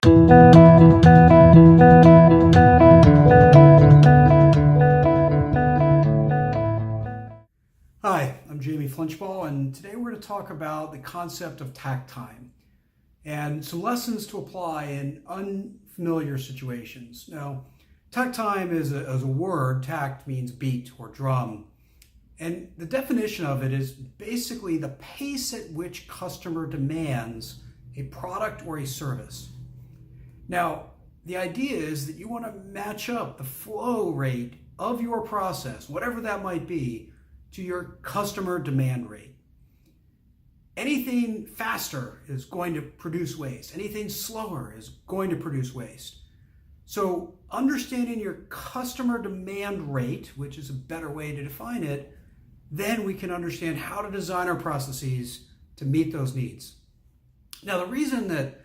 Hi, I'm Jflinch, and today we're going to talk about the concept of takt time and some lessons to apply in unfamiliar situations. Now, takt time is a word. Takt means beat or drum. And the definition of it is basically the pace at which customer demands a product or a service. Now, the idea is that you want to match up the flow rate of your process, whatever that might be, to your customer demand rate. Anything faster is going to produce waste. Anything slower is going to produce waste. So understanding your customer demand rate, which is a better way to define it, then we can understand how to design our processes to meet those needs. Now, the reason that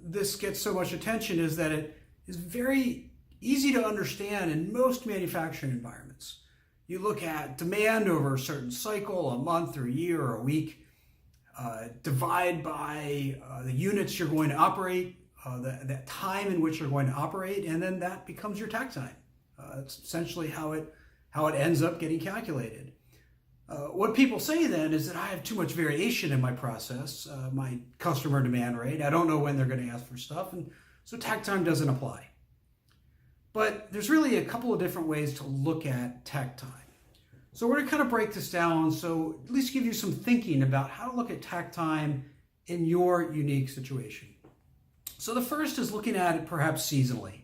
this gets so much attention is that it is very easy to understand in most manufacturing environments. You look at demand over a certain cycle, a month or a year or a week, divide by the units you're going to operate, that time in which you're going to operate, and then that becomes your takt time. It's essentially how it ends up getting calculated. What people say then is that I have too much variation in my process, my customer demand rate. I don't know when they're going to ask for stuff, and so takt time doesn't apply. But there's really a couple of different ways to look at takt time. So we're going to kind of break this down, so at least give you some thinking about how to look at takt time in your unique situation. So the first is looking at it perhaps seasonally.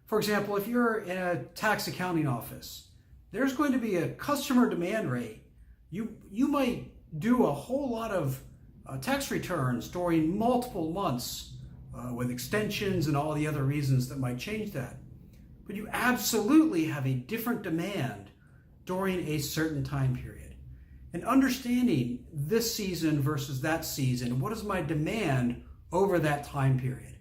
For example, if you're in a tax accounting office, there's going to be a customer demand rate. You might do a whole lot of tax returns during multiple months with extensions and all the other reasons that might change that. But you absolutely have a different demand during a certain time period. And understanding this season versus that season, what is my demand over that time period?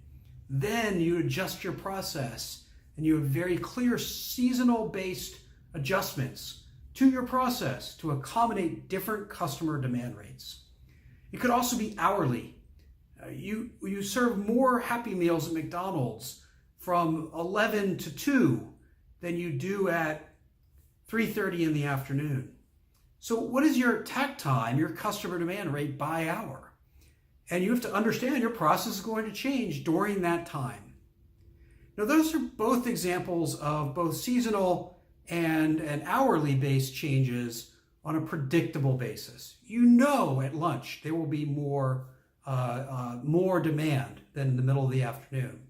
Then you adjust your process and you have very clear seasonal based adjustments to your process to accommodate different customer demand rates. It could also be hourly. You serve more Happy Meals at McDonald's from 11 to 2 than you do at 3:30 in the afternoon. So what is your takt time, your customer demand rate by hour? And you have to understand your process is going to change during that time. Now, those are both examples of both seasonal and hourly based changes on a predictable basis. You know at lunch there will be more demand than in the middle of the afternoon.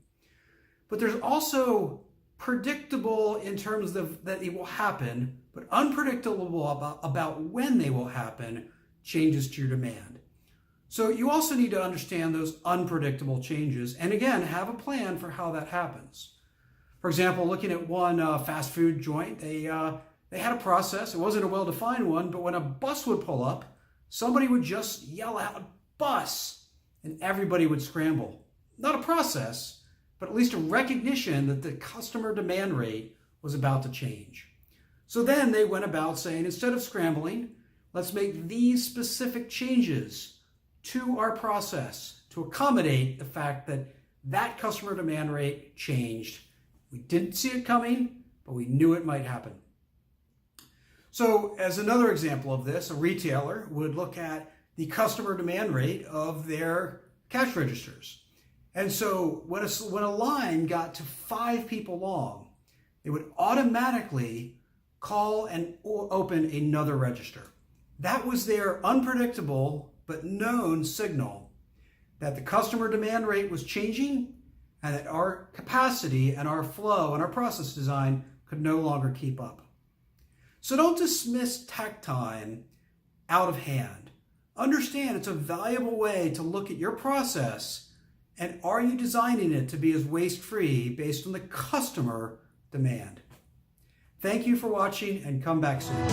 But there's also predictable in terms of that it will happen, but unpredictable about when they will happen changes to your demand. So you also need to understand those unpredictable changes and again, have a plan for how that happens. For example, looking at one fast food joint, they had a process. It wasn't a well-defined one, but when a bus would pull up, somebody would just yell out, "Bus!" and everybody would scramble. Not a process, but at least a recognition that the customer demand rate was about to change. So then they went about saying, instead of scrambling, let's make these specific changes to our process to accommodate the fact that that customer demand rate changed. We didn't see it coming, but we knew it might happen. So as another example of this, a retailer would look at the customer demand rate of their cash registers. And so when a line got to 5 people long, they would automatically call and open another register. That was their unpredictable but known signal that the customer demand rate was changing and that our capacity and our flow and our process design could no longer keep up. So don't dismiss takt time out of hand. Understand it's a valuable way to look at your process. And are you designing it to be as waste-free based on the customer demand? Thank you for watching and come back soon.